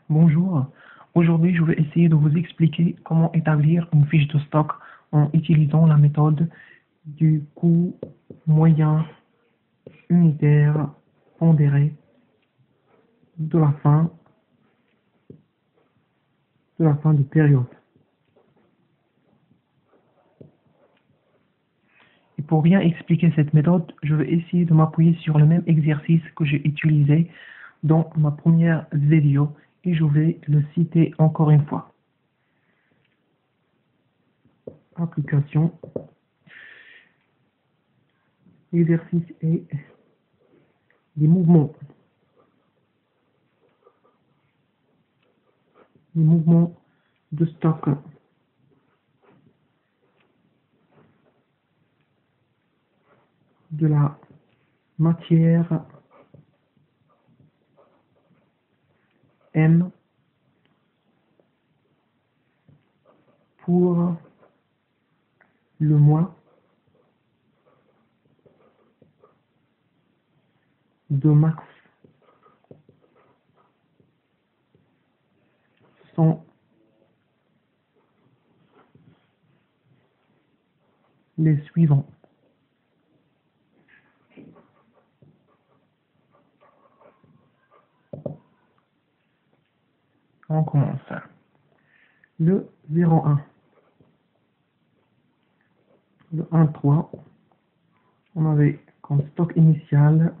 Bonjour, aujourd'hui je vais essayer de vous expliquer comment établir une fiche de stock en utilisant la méthode du coût moyen unitaire pondéré de la fin de période. Et pour bien expliquer cette méthode, je vais essayer de m'appuyer sur le même exercice que j'ai utilisé dans ma première vidéo et je vais le citer encore une fois. Application. L'exercice est des mouvements. Les mouvements de stock de la matière M pour le mois de mars sont les suivants. On commence. Le 01, le 1,3, on avait comme stock initial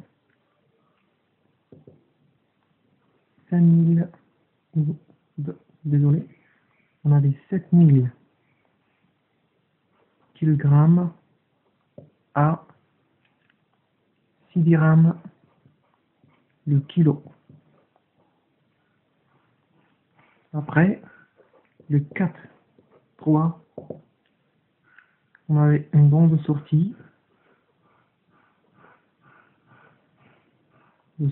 5000, désolé, on avait 7000 kg à 6 dirhams le kilo. Après, le 4,3, on avait une bande de sortie de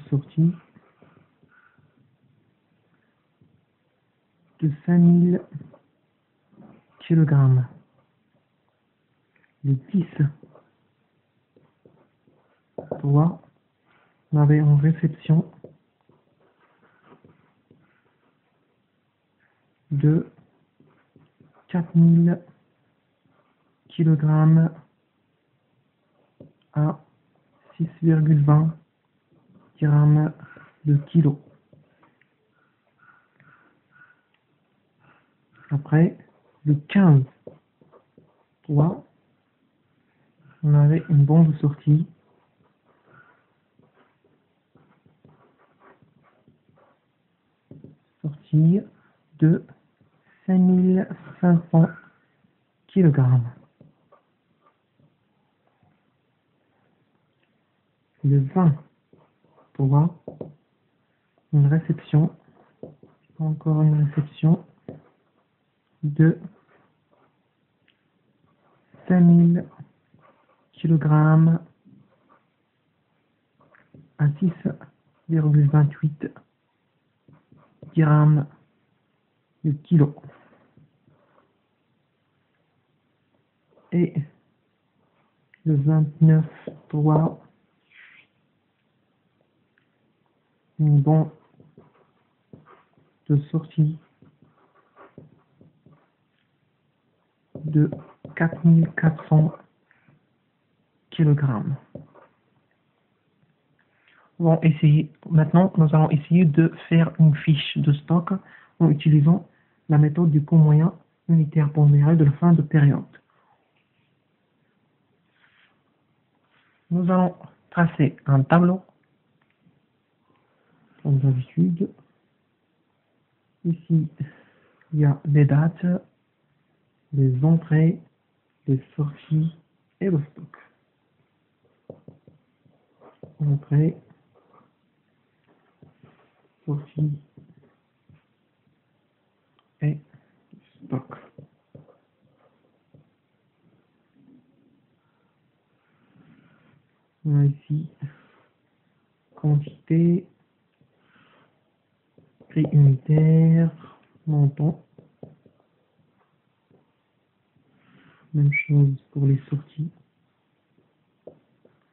5000 kg. Le 10,3, on avait en réception de 4000 kg à 6,20 grammes le kilo. Après, le 15,3, on avait une bande de sortie de 5500 kg. Le 20,3, une réception, encore une réception de 5000 kg à 6,28 grammes le kilo. Et le 29,3, une bande de sortie de 4400 kg. Maintenant, nous allons essayer de faire une fiche de stock en utilisant la méthode du coût moyen unitaire pondéré de la fin de période. Nous allons tracer un tableau, comme d'habitude. Ici, il y a les dates, les entrées, les sorties et le stock. Entrée, sortie et stock. On a ici quantité, prix unitaire, montant. Même chose pour les sorties.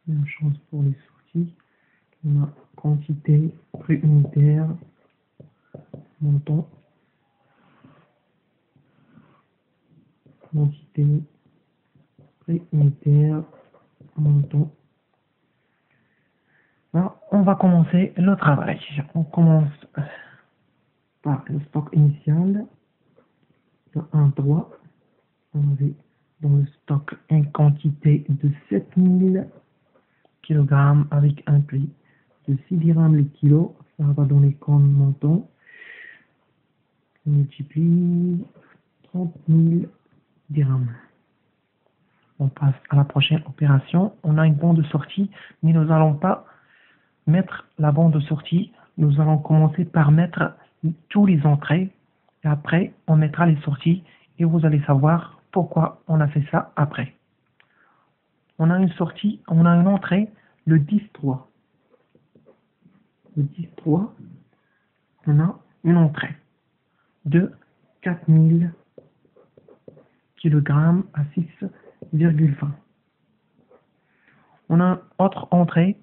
Même chose pour les sorties. On a quantité, prix unitaire, montant, quantité, prix unitaire, montant. Alors, on va commencer le travail. On commence par le stock initial, le 1,3. On avait dans le stock une quantité de 7000 kg avec un prix de 6 dirhams le kilo. Ça va donner comme montant. On multiplie 30 000 dirhams. On passe à la prochaine opération. On a une bande de sortie, mais nous n'allons pas mettre la bande de sortie. Nous allons commencer par mettre tous les entrées. Et après, on mettra les sorties. Et vous allez savoir pourquoi on a fait ça après. On a une sortie, on a une entrée, le 10-3. Le 10-3, on a une entrée de 4000 kg à 6,20. On a une autre entrée,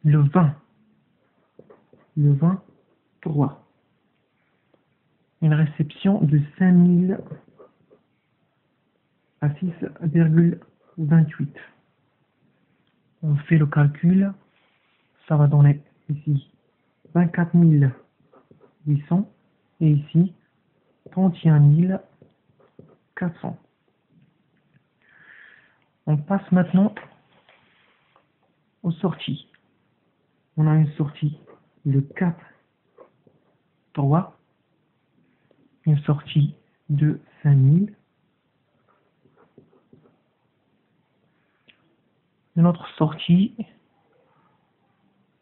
le 20. Le 23. Une réception de 5000 à 6,28. On fait le calcul, ça va donner ici 24 800 et ici 31 400. On passe maintenant aux sorties. On a une sortie de 4,3, une sortie de 5000, une autre sortie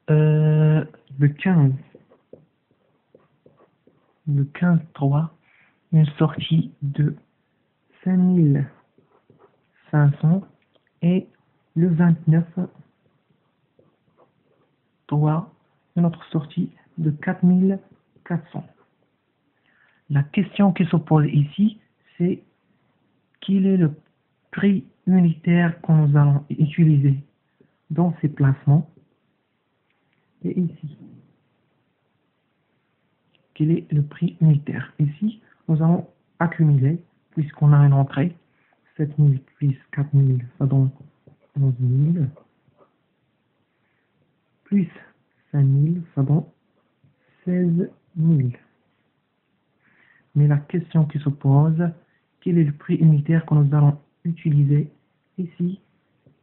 de 15, le 15,3, une sortie de 5500 et le 29,3, une autre sortie de 4400. La question qui se pose ici, c'est quel est le prix unitaire que nous allons utiliser dans ces placements et ici. Quel est le prix unitaire? Ici, nous allons accumuler, puisqu'on a une entrée, 7000 plus 4000, ça donne 11000, plus 5000, ça donne 16000. Mais la question qui se pose, quel est le prix unitaire que nous allons utiliser ici,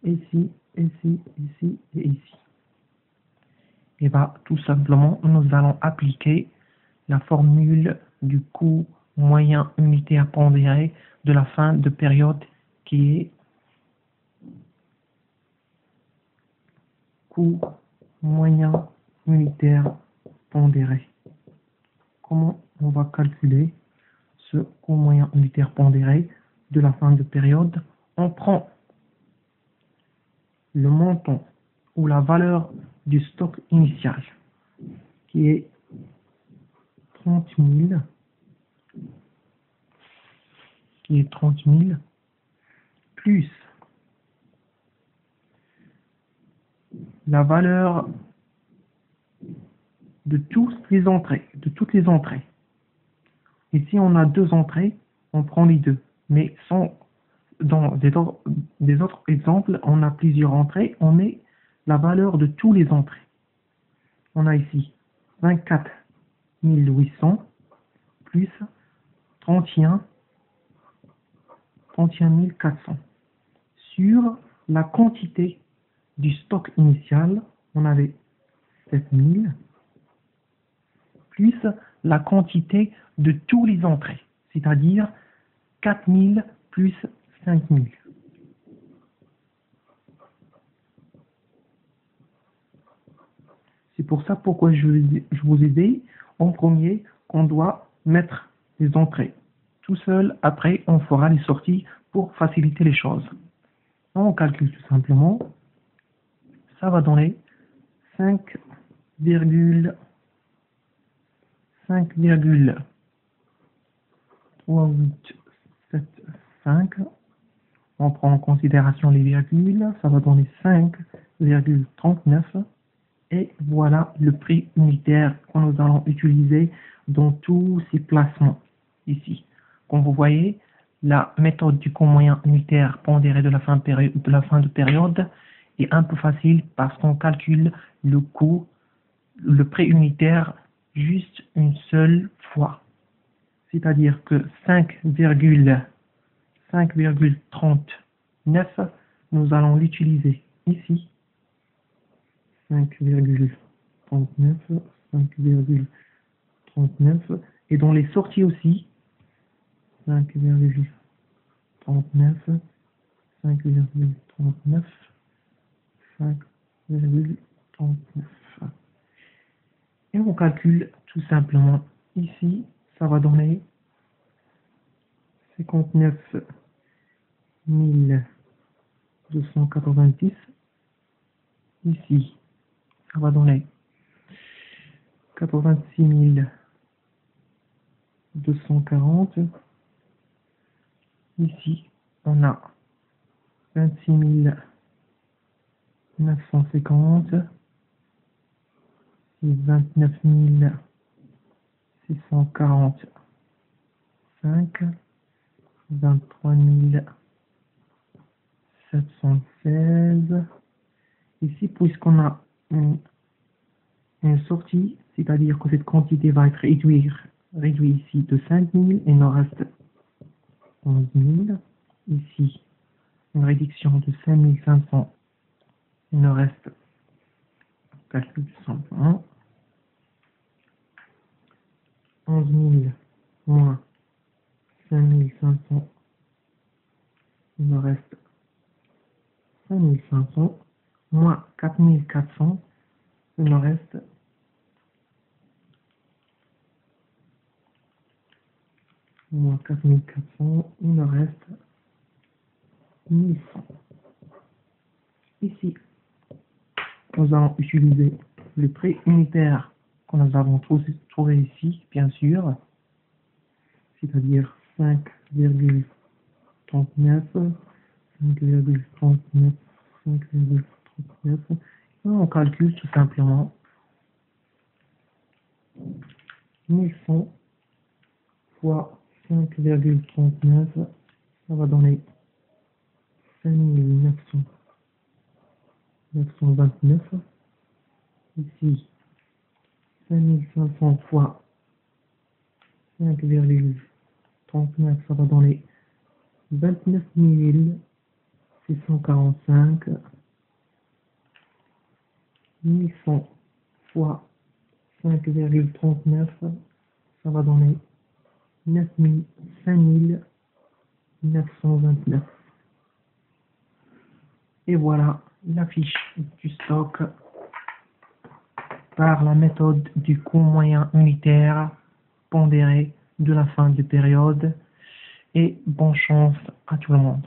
ici, ici, ici et ici? Et bien, tout simplement, nous allons appliquer la formule du coût moyen unitaire pondéré de la fin de période qui est coût moyen unitaire pondéré. Comment on va calculer ce coût moyen unitaire pondéré de la fin de période? On prend le montant ou la valeur du stock initial qui est 30 000, plus la valeur de toutes les entrées, Ici, on a deux entrées, on prend les deux. Mais dans des autres exemples, on a plusieurs entrées, on met la valeur de tous les entrées. On a ici 24 800 plus 31 400. Sur la quantité du stock initial, on avait 7000 plus la quantité de tous les entrées, c'est-à-dire 4000 plus 5000. C'est pour ça pourquoi je vous ai dit en premier qu'on doit mettre les entrées tout seul. Après, on fera les sorties pour faciliter les choses. On calcule tout simplement. Ça va donner 5,3875. On prend en considération les virgules, ça va donner 5,39. Et voilà le prix unitaire que nous allons utiliser dans tous ces placements ici. Comme vous voyez, la méthode du coût moyen unitaire pondéré de la fin de période est un peu facile parce qu'on calcule le coût, le prix unitaire juste une seule fois. C'est-à-dire que 5,39, nous allons l'utiliser ici. 5,39, 5,39. Et dans les sorties aussi, 5,39, 5,39, 5,39. Et on calcule tout simplement. Ici, ça va donner 59 290. Ici, ça va donner 86 240. Ici, on a 26 950 et 29 645, 23 716. Ici, puisqu'on a une sortie, c'est-à-dire que cette quantité va être réduite ici de 5000, et il nous reste 11 000. Ici, une réduction de 5500, il nous reste, calcul tout simplement, 11 000 moins 5500, il nous reste 5500, moins 4400, il nous reste 4400, il nous reste 1100. Ici, nous allons utiliser le prix unitaire que nous avons trouvé ici, bien sûr, c'est-à-dire 5,39, 5,39, 5,39. Et on calcule tout simplement 1100 fois 5,39, ça va donner 5929. Ici, 5500 fois 5,39, ça va donner 29 645. 1100 fois 5,39, ça va donner 5929. Et voilà la fiche du stock par la méthode du coût moyen unitaire pondéré de la fin de période. Et bonne chance à tout le monde.